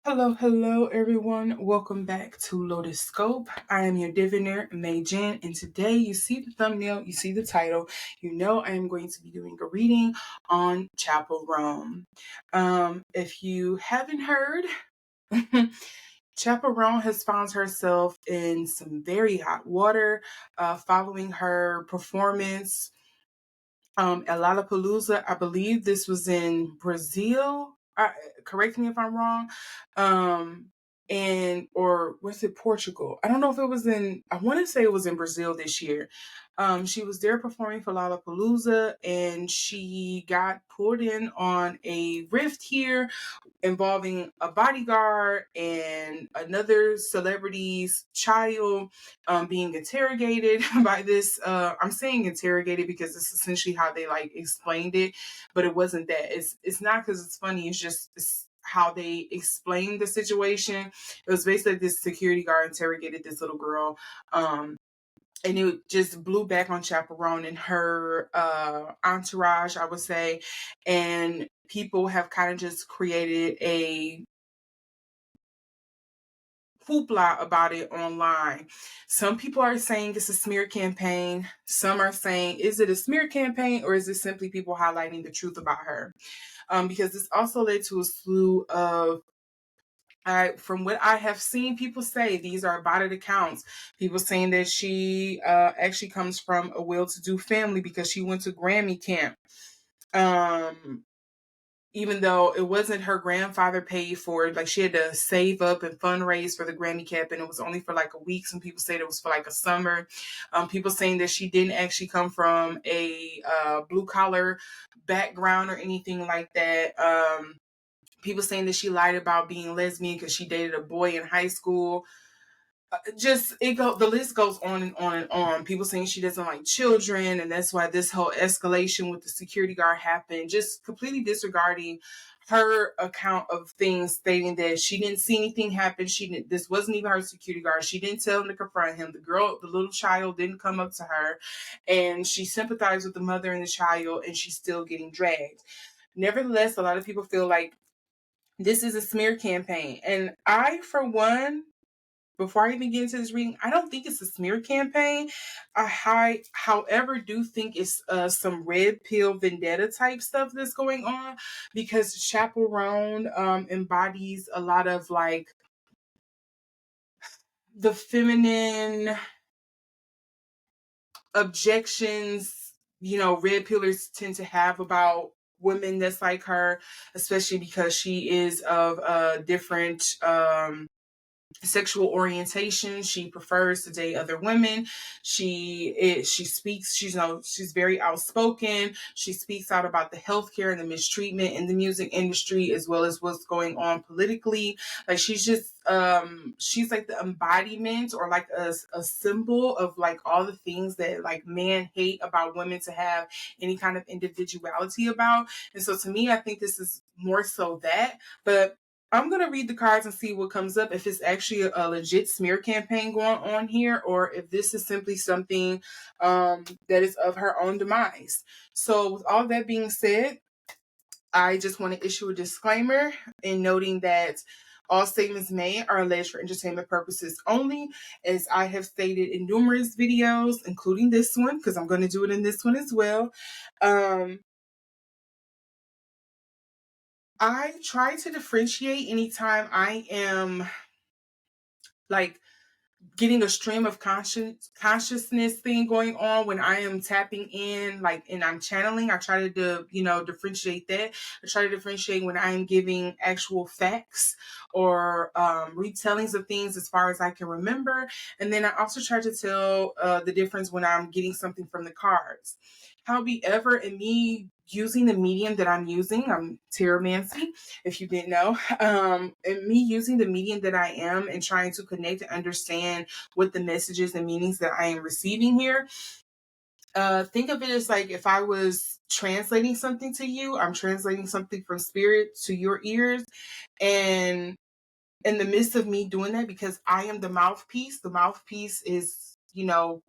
Hello everyone. Welcome back to Lotus Scope. I am your diviner, Majen, and today you see the thumbnail, you see the title, you know I am going to be doing a reading on Chapelle Roan. If you haven't heard, Chapelle Roan has found herself in some very hot water following her performance at Lollapalooza. I believe this was in Brazil. Correct me if I'm wrong. Or was it Portugal? I don't know if it was I want to say it was in Brazil this year. She was there performing for Lollapalooza and she got pulled in on a rift here involving a bodyguard and another celebrity's child being interrogated by this. I'm saying interrogated because it's essentially how they like explained it, but it wasn't that. It's not because it's funny. It's how they explained the situation. It was basically this security guard interrogated this little girl. And it just blew back on Chaperone and her entourage, I would say. And people have kind of just created a hoopla about it online. Some people are saying it's a smear campaign. Some are saying, is it a smear campaign or is it simply people highlighting the truth about her? Because this also led to a slew of from what I have seen people say, these are botted accounts. People saying that she actually comes from a well-to-do family because she went to Grammy camp. Even though it wasn't her grandfather paid for it, like she had to save up and fundraise for the Grammy camp, and it was only for like a week. Some people said it was for like a summer. People saying that she didn't actually come from a blue collar background or anything like that. People saying that she lied about being lesbian because she dated a boy in high school. The list goes on and on and on. People saying she doesn't like children, and that's why this whole escalation with the security guard happened. Just completely disregarding her account of things, stating that she didn't see anything happen. This wasn't even her security guard. She didn't tell him to confront him. The little child didn't come up to her, and she sympathized with the mother and the child, and she's still getting dragged. Nevertheless, a lot of people feel like this is a smear campaign. And I, for one, before I even get into this reading, I don't think it's a smear campaign. However, do think it's some red pill vendetta type stuff that's going on because Chapelle Roan embodies a lot of like the feminine objections, red pillars tend to have about women that's like her, especially because she is of a different sexual orientation. She prefers to date other women. She speaks, she's very outspoken. She speaks out about the healthcare and the mistreatment in the music industry, as well as what's going on politically. Like she's like the embodiment or like a symbol of like all the things that like men hate about women to have any kind of individuality about. And so to me, I think this is more so that, but I'm going to read the cards and see what comes up, if it's actually a legit smear campaign going on here, or if this is simply something that is of her own demise. So with all that being said, I just want to issue a disclaimer in noting that all statements made are alleged for entertainment purposes only, as I have stated in numerous videos, including this one, because I'm going to do it in this one as well. I try to differentiate anytime I am like getting a stream of consciousness thing going on. When I am tapping in, like, and I'm channeling, I try to differentiate that. I try to differentiate when I am giving actual facts or retellings of things as far as I can remember. And then I also try to tell the difference when I'm getting something from the cards. However, in me using the medium that I'm using, I'm Tarotmancy, if you didn't know, and me using the medium that I am and trying to connect and understand what the messages and meanings that I am receiving here. Think of it as like if I was translating something to you, I'm translating something from spirit to your ears. And in the midst of me doing that, because I am the mouthpiece is,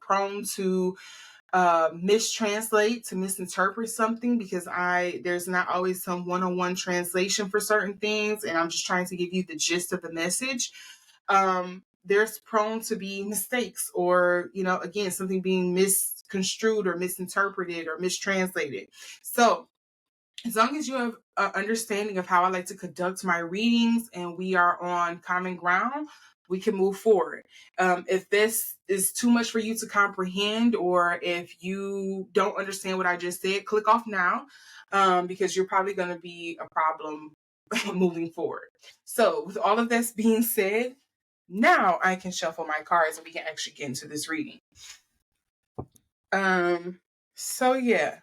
prone to mistranslate, to misinterpret something, because there's not always some one-on-one translation for certain things, and I'm just trying to give you the gist of the message. There's prone to be mistakes, or again, something being misconstrued or misinterpreted or mistranslated. So as long as you have an understanding of how I like to conduct my readings and we are on common ground, we can move forward. If this is too much for you to comprehend, or if you don't understand what I just said, click off now, because you're probably going to be a problem moving forward. So with all of this being said, now I can shuffle my cards and we can actually get into this reading. So yeah.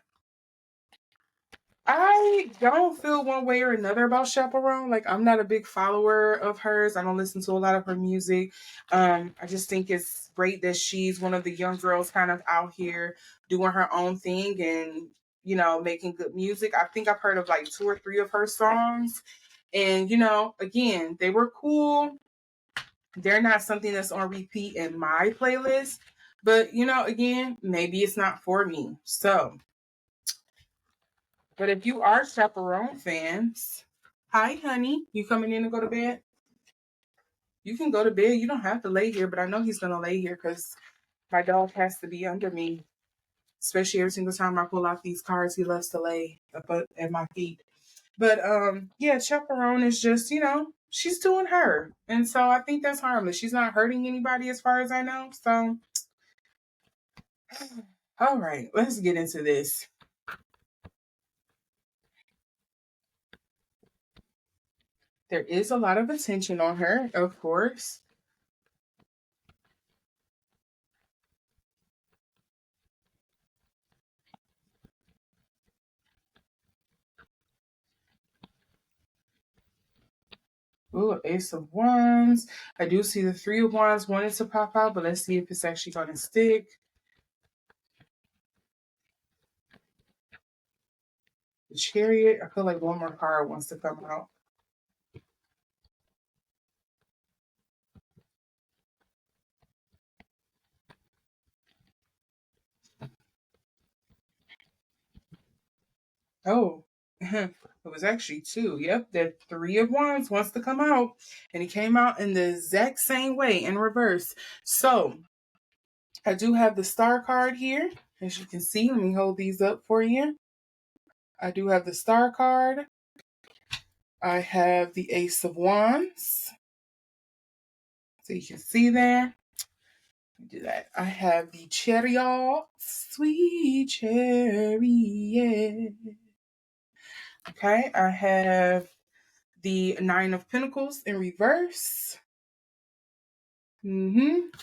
I don't feel one way or another about Chaperone. Like, I'm not a big follower of hers. I don't listen to a lot of her music. I just think it's great that she's one of the young girls kind of out here doing her own thing and, making good music. I think I've heard of like 2 or 3 of her songs. And, again, they were cool. They're not something that's on repeat in my playlist. But, again, maybe it's not for me. So, but if you are Chaperone fans, hi, honey. You coming in to go to bed? You can go to bed. You don't have to lay here, but I know he's going to lay here because my dog has to be under me. Especially every single time I pull out these cards, he loves to lay up at my feet. But yeah, Chaperone is just, she's doing her. And so I think that's harmless. She's not hurting anybody as far as I know. So, all right, let's get into this. There is a lot of attention on her, of course. Ooh, Ace of Wands. I do see the 3 of Wands wanted to pop out, but let's see if it's actually going to stick. The Chariot. I feel like one more card wants to come out. Oh, it was actually 2. Yep, the 3 of Wands wants to come out. And it came out in the exact same way in reverse. So, I do have the Star card here. As you can see, let me hold these up for you. I do have the Star card. I have the Ace of Wands. So you can see there. Do that. I have the Chariot, sweet chariot. Okay, I have the 9 of Pentacles in reverse. And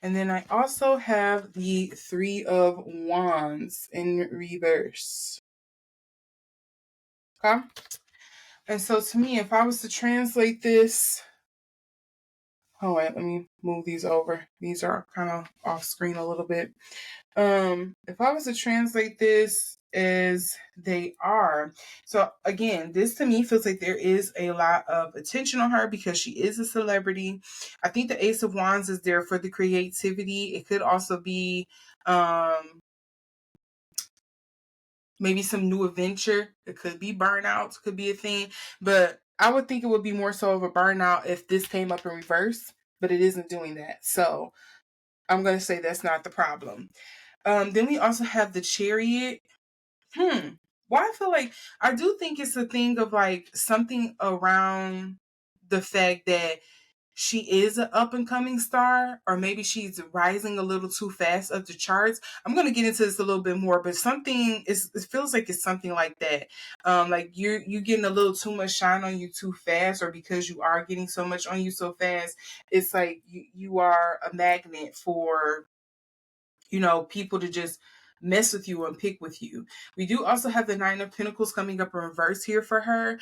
then I also have the 3 of Wands in reverse. Okay. And so to me, if I was to translate this, oh wait, let me move these over. These are kind of off screen a little bit. If I was to translate this as they are, so again, this to me feels like there is a lot of attention on her because she is a celebrity. I think the Ace of Wands is there for the creativity. It could also be maybe some new adventure. It could be burnouts, could be a thing, but I would think it would be more so of a burnout if this came up in reverse, but it isn't doing that. So I'm going to say that's not the problem. Then we also have the Chariot. Well, I feel like I do think it's a thing of like something around the fact that she is an up and coming star, or maybe she's rising a little too fast up the charts. I'm going to get into this a little bit more, but it feels like it's something like that. Like you're getting a little too much shine on you too fast, or because you are getting so much on you so fast, it's like you are a magnet for people to just mess with you and pick with you. We do also have the 9 of Pentacles coming up in reverse here for her.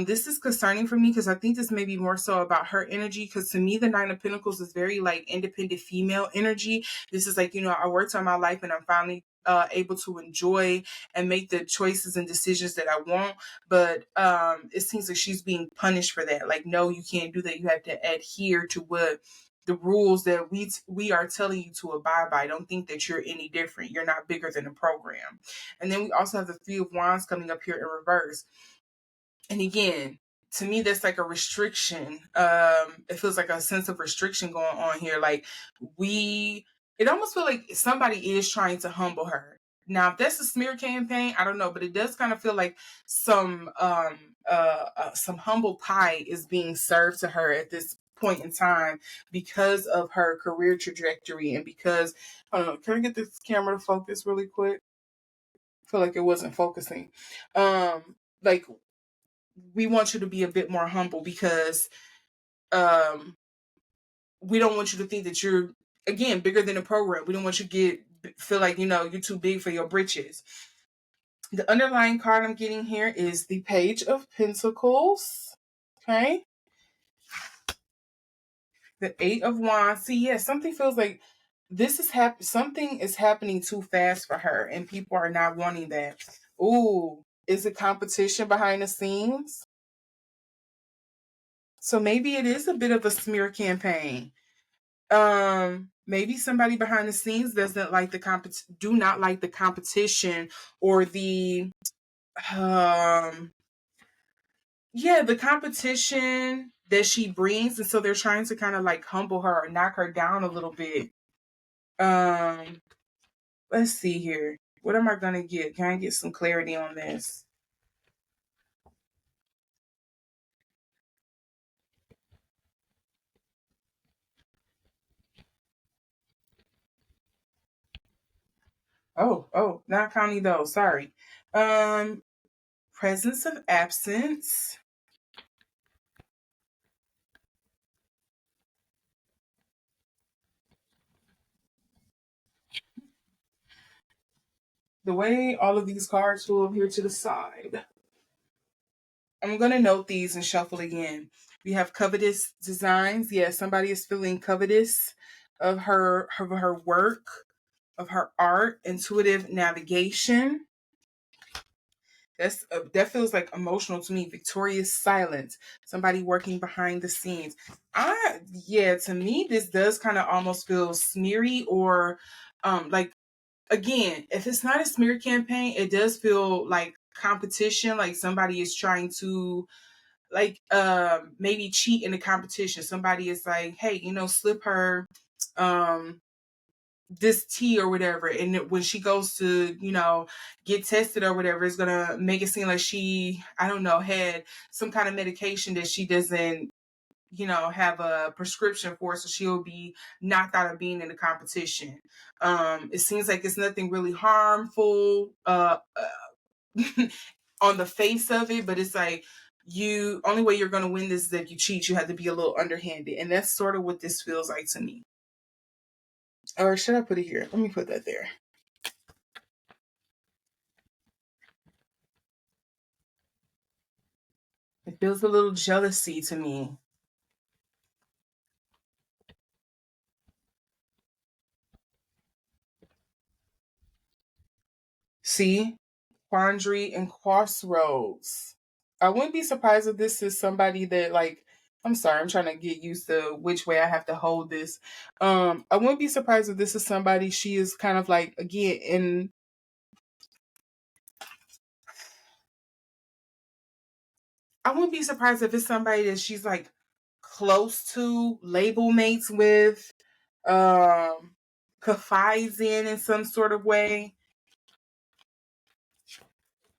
This is concerning for me because I think this may be more so about her energy, because to me the 9 of Pentacles is very like independent female energy. This is like, I worked on my life and I'm finally able to enjoy and make the choices and decisions that I want, but it seems like she's being punished for that. Like, no, you can't do that. You have to adhere to what the rules that we are telling you to abide by. Don't think that you're any different. You're not bigger than the program. And then we also have the Three of Wands coming up here in reverse. And again, to me, that's like a restriction. It feels like a sense of restriction going on here. Like it almost feels like somebody is trying to humble her. Now, if that's a smear campaign, I don't know, but it does kind of feel like some humble pie is being served to her at this point in time because of her career trajectory and because, I don't know, can I get this camera to focus really quick? I feel like it wasn't focusing. Like, we want you to be a bit more humble because we don't want you to think that you're, again, bigger than the program. We don't want you to feel like, you're too big for your britches. The underlying card I'm getting here is the Page of Pentacles. Okay. The Eight of Wands. See, yeah, something feels like something is happening too fast for her and people are not wanting that. Ooh, is it competition behind the scenes? So maybe it is a bit of a smear campaign. Maybe somebody behind the scenes doesn't like do not like the competition or the the competition that she brings, and so they're trying to kind of like humble her or knock her down a little bit. Let's see here. What am I gonna get? Can I get some clarity on this? Oh, not counting those. Sorry. Presence of absence. The way all of these cards flew up here to the side. I'm going to note these and shuffle again. We have covetous designs. Yes, somebody is feeling covetous of her work, of her art, intuitive navigation. That feels like emotional to me. Victorious silence. Somebody working behind the scenes. To me, this does kind of almost feel smeary or like, again, if it's not a smear campaign, it does feel like competition, like somebody is trying to like maybe cheat in the competition. Somebody is like, hey, slip her this tea or whatever, and when she goes to get tested or whatever, it's gonna make it seem like she, I don't know, had some kind of medication that she doesn't have a prescription for, so she'll be knocked out of being in the competition. It seems like it's nothing really harmful on the face of it, but it's like only way you're going to win this is if you cheat. You have to be a little underhanded, and that's sort of what this feels like to me. Or should I put it here? Let me put that there. It feels a little jealousy to me. See? Quandary and crossroads. I wouldn't be surprised if this is somebody that, like, I'm sorry, I'm trying to get used to which way I have to hold this. I wouldn't be surprised if this is somebody she is kind of like, again, I wouldn't be surprised if it's somebody that she's like close to, label mates with, confides in some sort of way.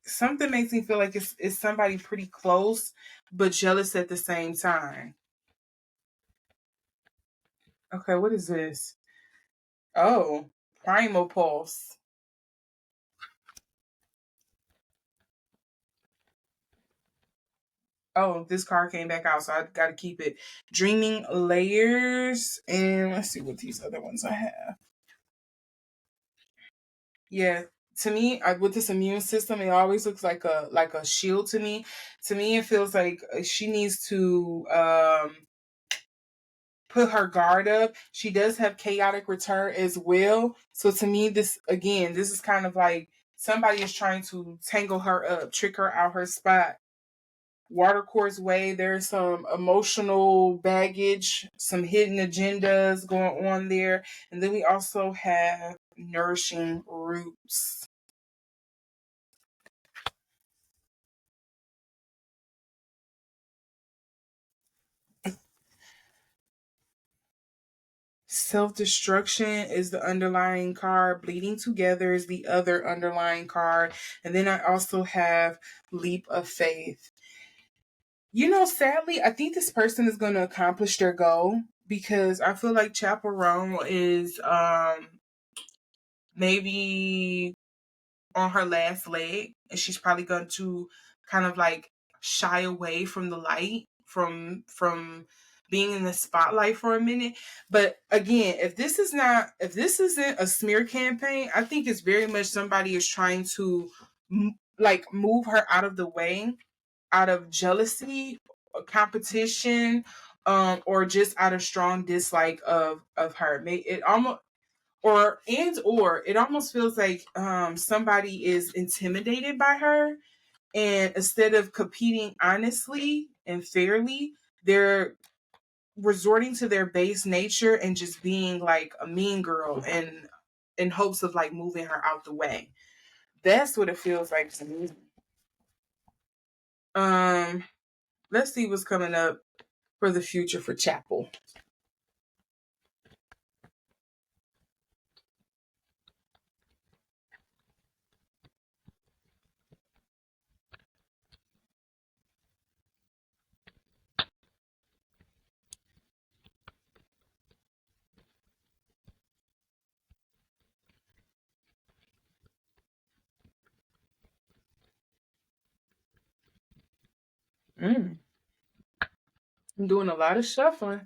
Something makes me feel like it's somebody pretty close, but jealous at the same time. Okay, what is this? Oh, Primal Pulse. Oh, this card came back out, so I got to keep it. Dreaming Layers, and let's see what these other ones I have. Yeah, to me, with this immune system, it always looks like a shield to me. To me, it feels like she needs to put her guard up. She does have chaotic return as well. So to me, this is kind of like somebody is trying to tangle her up, trick her out her spot. Watercourse Way. There's some emotional baggage, some hidden agendas going on there. And then we also have Nourishing Roots. Self-destruction is the underlying card. Bleeding Together is the other underlying card. And then I also have Leap of Faith. Sadly, I think this person is going to accomplish their goal because I feel like Chaperone is maybe on her last leg, and she's probably going to kind of like shy away from the light, from being in the spotlight for a minute. But again, if this isn't a smear campaign, I think it's very much somebody is trying to like move her out of the way, out of jealousy, competition, or just out of strong dislike of her. It almost or it almost feels like somebody is intimidated by her, and instead of competing honestly and fairly, they're resorting to their base nature and just being like a mean girl and in hopes of like moving her out the way. That's what it feels like to me. Um, let's see what's coming up for the future for Chapel. Mm, I'm doing a lot of shuffling.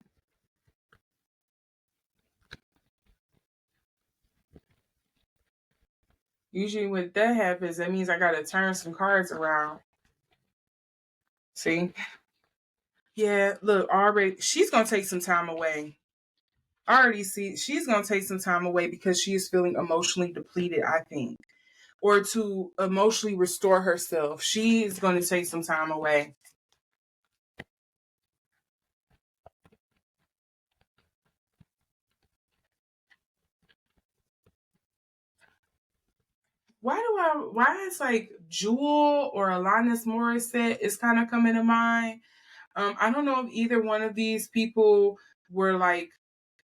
Usually, when that happens, that means I gotta turn some cards around. See? Yeah, look, already she's gonna take some time away. I already see she's gonna take some time away because she is feeling emotionally depleted, I think. Or to emotionally restore herself. She is gonna take some time away. Why is like Jewel or Alanis Morissette is kind of coming to mind? I don't know if either one of these people were like,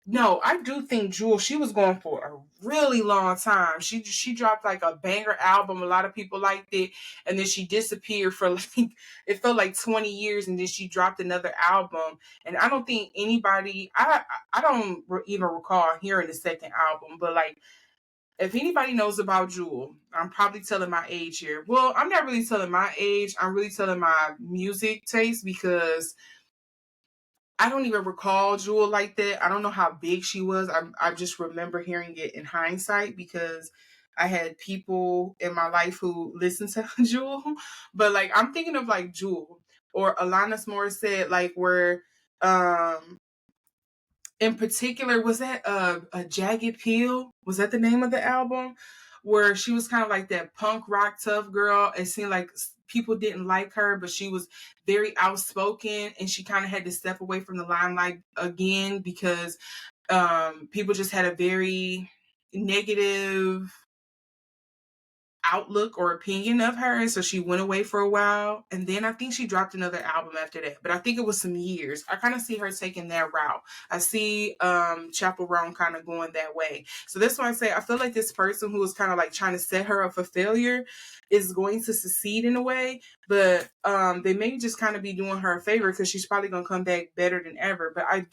no, I do think Jewel, she was going for a really long time. She dropped like a banger album. A lot of people liked it. And then she disappeared for like, it felt like 20 years. And then she dropped another album. And I don't think anybody, I don't even recall hearing the second album. But like, if anybody knows about Jewel, I'm probably telling my age here. Well, I'm not really telling my age. I'm really telling my music taste because I don't even recall Jewel like that. I don't know how big she was. I just remember hearing it in hindsight because I had people in my life who listened to Jewel. But like I'm thinking of like Jewel or Alanis Morissette, like where in particular was that a Jagged Peel? Was that the name of the album? Where she was kind of like that punk rock tough girl and seemed like people didn't like her, but she was very outspoken and she kind of had to step away from the limelight again because people just had a very negative outlook or opinion of her, and so she went away for a while, and then I think she dropped another album after that, but I think it was some years. I kind of see her taking that route. I see Chapelle Roan kind of going that way, so that's why I say I feel like this person who was kind of like trying to set her up for failure is going to succeed in a way, but they may just kind of be doing her a favor because she's probably going to come back better than ever. But I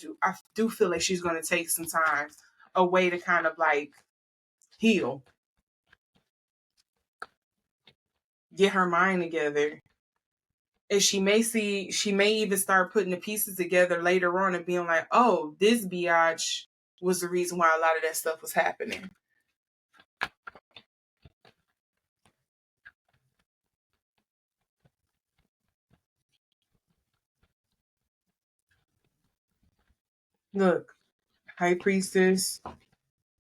do feel like she's going to take some time away to kind of like heal, get her mind together. And she may even start putting the pieces together later on and being like, oh, this biatch was the reason why a lot of that stuff was happening. Look, High Priestess.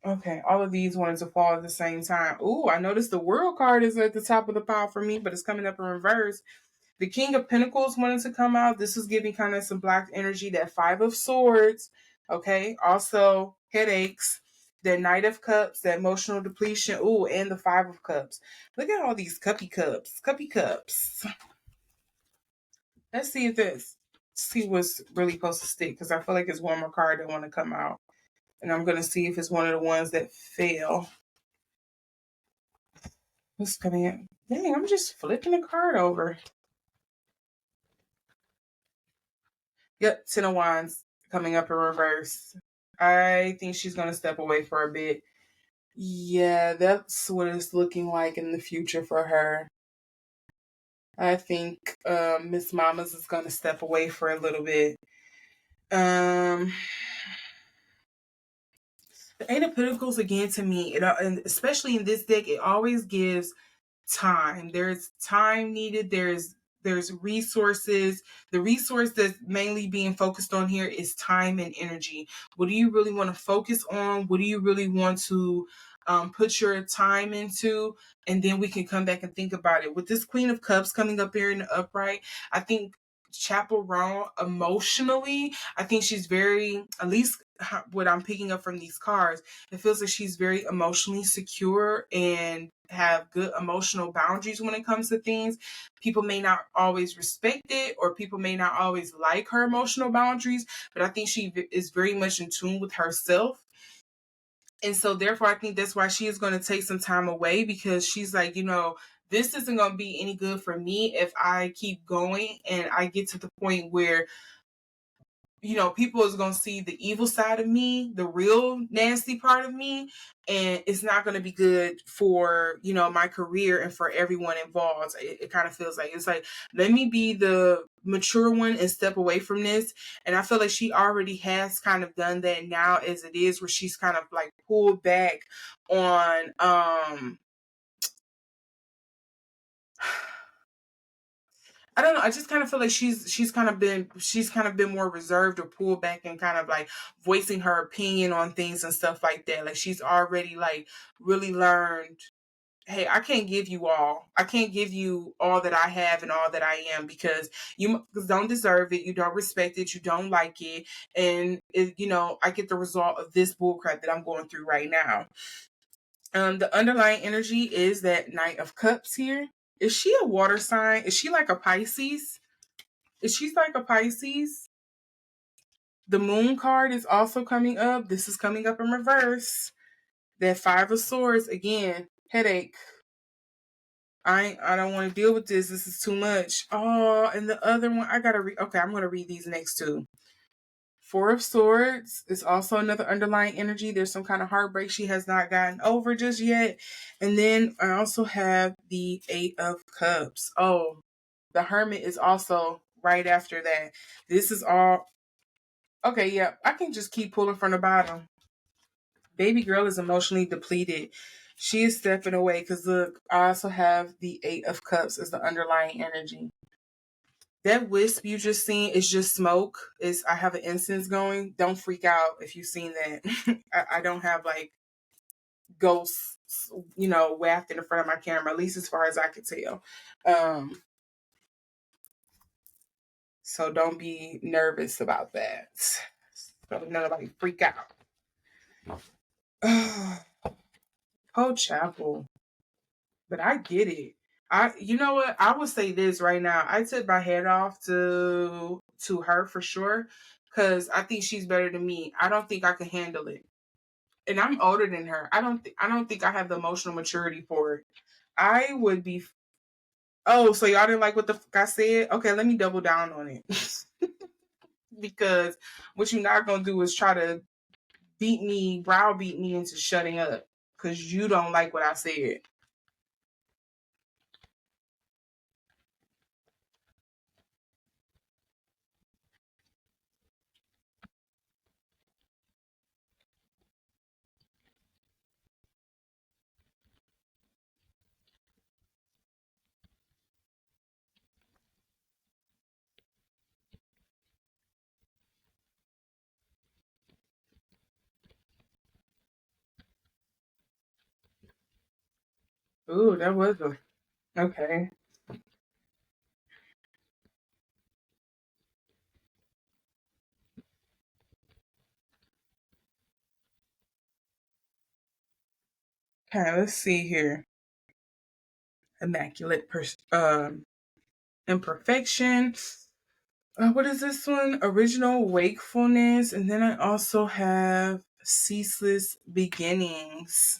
Okay, all of these wanted to fall at the same time. Ooh, I noticed the World card is at the top of the pile for me, but it's coming up in reverse. The King of Pentacles wanted to come out. This is giving kind of some black energy. That Five of Swords. Okay. Also, headaches. That Knight of Cups. That emotional depletion. Ooh, and the Five of Cups. Look at all these cuppy cups. Cuppy cups. Let's see if this. See what's really supposed to stick. Because I feel like it's one more card that want to come out. And I'm going to see if it's one of the ones that fail. What's coming in? Dang, I'm just flipping the card over. Yep, Ten of Wands coming up in reverse. I think she's going to step away for a bit. Yeah, that's what it's looking like in the future for her. I think Miss Mamas is going to step away for a little bit. The Eight of Pentacles again to me, and especially in this deck, it always gives time. There's time needed. There's resources. The resource that's mainly being focused on here is time and energy. What do you really want to focus on? What do you really want to put your time into? And then we can come back and think about it. With this Queen of Cups coming up here in the upright, I think Chapelle Roan emotionally, I think she's very, at least what I'm picking up from these cards, it feels like she's very emotionally secure and have good emotional boundaries when it comes to things. People may not always respect it, or people may not always like her emotional boundaries, but I think she is very much in tune with herself. And so therefore, I think that's why she is going to take some time away, because she's like, this isn't going to be any good for me if I keep going and I get to the point where people is going to see the evil side of me, the real nasty part of me, and it's not going to be good for, my career and for everyone involved. It kind of feels like, it's like, let me be the mature one and step away from this. And I feel like she already has kind of done that now as it is, where she's kind of like pulled back on, I don't know. I just kind of feel like she's kind of been more reserved or pulled back and kind of like voicing her opinion on things and stuff like that. Like she's already like really learned, hey, I can't give you all. I can't give you all that I have and all that I am, because you don't deserve it. You don't respect it. You don't like it. And I get the result of this bullcrap that I'm going through right now. The underlying energy is that Knight of Cups here. Is she a water sign? Is she like a Pisces? If she's like a Pisces, the Moon card is also coming up. This is coming up in reverse. That Five of Swords, again, headache. I don't want to deal with this. This is too much. Oh, and the other one, I gotta read. Okay, I'm gonna read these next two. Four of Swords is also another underlying energy. There's some kind of heartbreak she has not gotten over just yet. And then I also have the Eight of Cups. Oh, the Hermit is also right after that. This is all okay. Yeah, I can just keep pulling from the bottom. Baby girl is emotionally depleted. She is stepping away because look, I also have the Eight of Cups as the underlying energy. That wisp you just seen is just smoke. I have an incense going. Don't freak out if you've seen that. I don't have like ghosts, wafted in the front of my camera, at least as far as I could tell. So don't be nervous about that. So nobody freak out. Oh, Chapel. But I get it. You know what? I would say this right now. I took my head off to her for sure, because I think she's better than me. I don't think I can handle it, and I'm older than her. I don't think I have the emotional maturity for it. I would be. Oh, so y'all didn't like what the fuck I said? Okay, let me double down on it. Because what you're not gonna do is try to browbeat me into shutting up because you don't like what I said. Ooh, that was a okay. Okay, let's see here. Immaculate imperfection. What is this one? Original wakefulness. And then I also have ceaseless beginnings.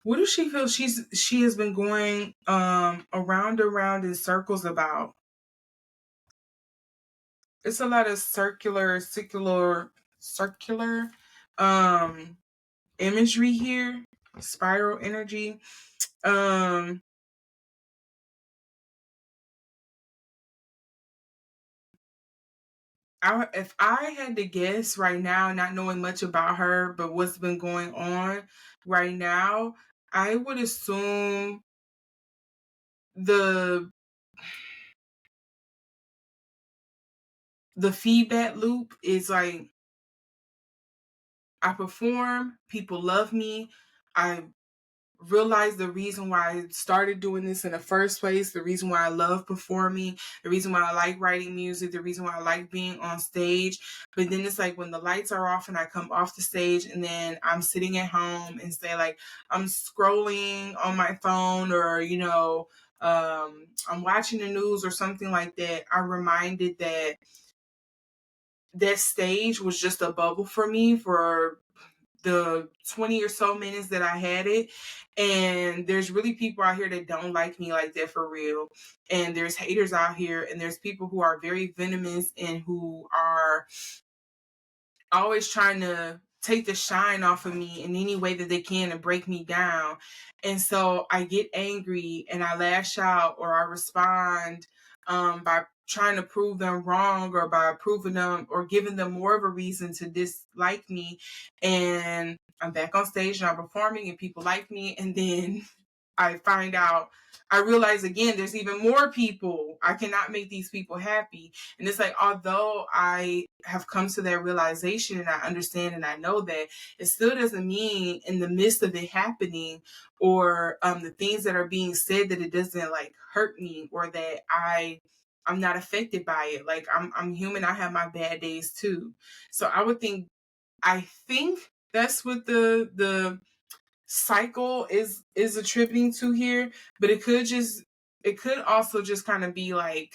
What does she feel she has been going around in circles about? It's a lot of circular um imagery here, spiral energy. Um if I had to guess right now, not knowing much about her, but what's been going on right now, I would assume the feedback loop is like, I perform, people love me, I realize the reason why I started doing this in the first place, the reason why I love performing, the reason why I like writing music, the reason why I like being on stage. But then it's like when the lights are off and I come off the stage and then I'm sitting at home and say like I'm scrolling on my phone or, I'm watching the news or something like that, I'm reminded that that stage was just a bubble for me for the 20 or so minutes that I had it. And there's really people out here that don't like me like that for real. And there's haters out here, and there's people who are very venomous and who are always trying to take the shine off of me in any way that they can and break me down. And so I get angry and I lash out or I respond by trying to prove them wrong or by proving them or giving them more of a reason to dislike me. And I'm back on stage and I'm performing and people like me. And then I find out, I realize again, there's even more people. I cannot make these people happy. And it's like, although I have come to that realization and I understand and I know that, it still doesn't mean in the midst of it happening or the things that are being said that it doesn't like hurt me or that I'm not affected by it. Like I'm human. I have my bad days too. So I think that's what the cycle is attributing to here, but it could also just kind of be like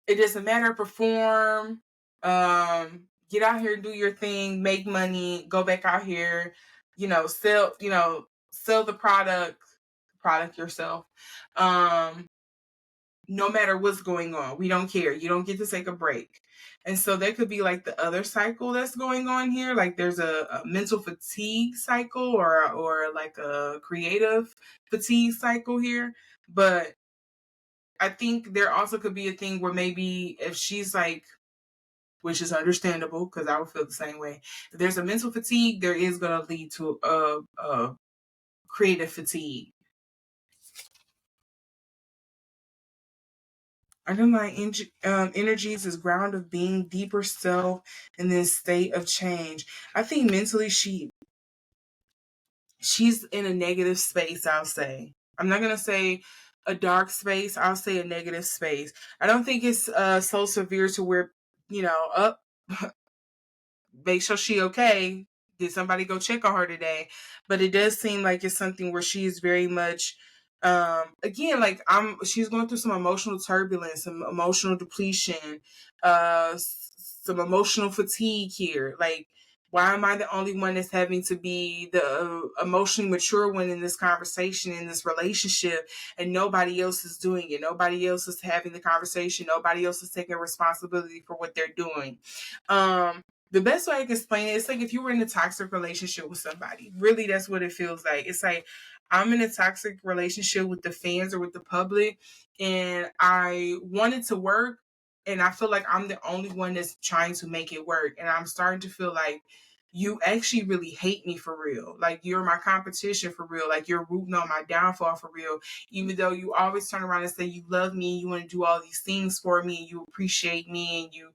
it doesn't matter, perform, get out here and do your thing, make money, go back out here, sell the product yourself. No matter what's going on. We don't care. You don't get to take a break. And so that could be like the other cycle that's going on here. Like there's a mental fatigue cycle or like a creative fatigue cycle here. But I think there also could be a thing where maybe if she's like, which is understandable because I would feel the same way. If there's a mental fatigue, there is going to lead to a creative fatigue. Underlying energies is ground of being, deeper self, in this state of change. I think mentally she's in a negative space, I'll say. I'm not gonna say a dark space, I'll say a negative space. I don't think it's so severe to where, up make sure she okay. Did somebody go check on her today? But it does seem like it's something where she's very much again, like she's going through some emotional turbulence, some emotional depletion, some emotional fatigue here. Like, why am I the only one that's having to be the emotionally mature one in this conversation, in this relationship, and nobody else is doing it? Nobody else is having the conversation. Nobody else is taking responsibility for what they're doing. The best way I can explain it, it's like if you were in a toxic relationship with somebody. Really, that's what it feels like. It's like I'm in a toxic relationship with the fans or with the public, and I want it to work, and I feel like I'm the only one that's trying to make it work. And I'm starting to feel like you actually really hate me for real. Like you're my competition for real. Like you're rooting on my downfall for real. Even though you always turn around and say you love me, you want to do all these things for me, you appreciate me, and you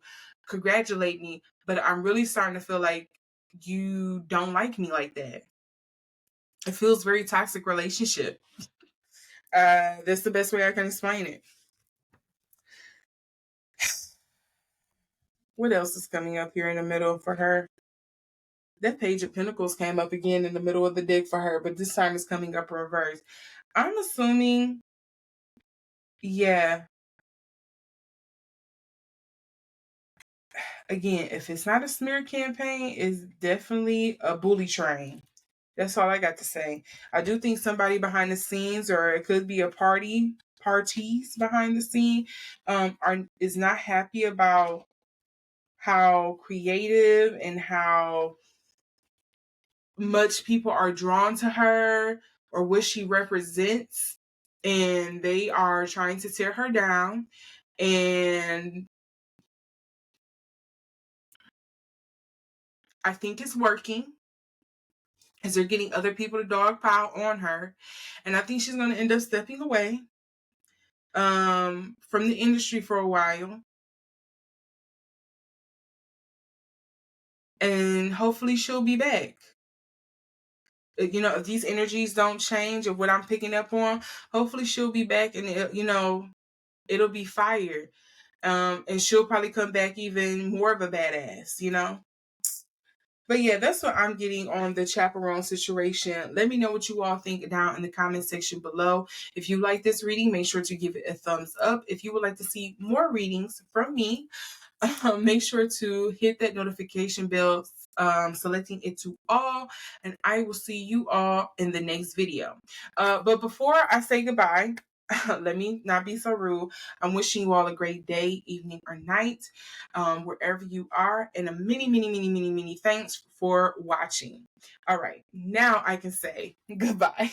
congratulate me. But I'm really starting to feel like you don't like me like that. It feels very toxic relationship. That's the best way I can explain it. What else is coming up here in the middle for her? That Page of Pentacles came up again in the middle of the deck for her, but this time it's coming up reverse. I'm assuming, yeah. Again, if it's not a smear campaign, it's definitely a bully train. That's all I got to say. I do think somebody behind the scenes, or it could be a parties behind the scene, is not happy about how creative and how much people are drawn to her or what she represents, and they are trying to tear her down. And I think it's working, as they're getting other people to dogpile on her. And I think she's going to end up stepping away from the industry for a while. And hopefully she'll be back. You know, if these energies don't change of what I'm picking up on, hopefully she'll be back, and it'll be fire. And she'll probably come back even more of a badass, you know? But yeah, that's what I'm getting on the Chaperone situation. Let me know what you all think down in the comment section below. If you like this reading, make sure to give it a thumbs up. If you would like to see more readings from me, make sure to hit that notification bell, selecting it to all, and I will see you all in the next video. But before I say goodbye, let me not be so rude. I'm wishing you all a great day, evening, or night, wherever you are, and a many thanks for watching. All right, now I can say goodbye.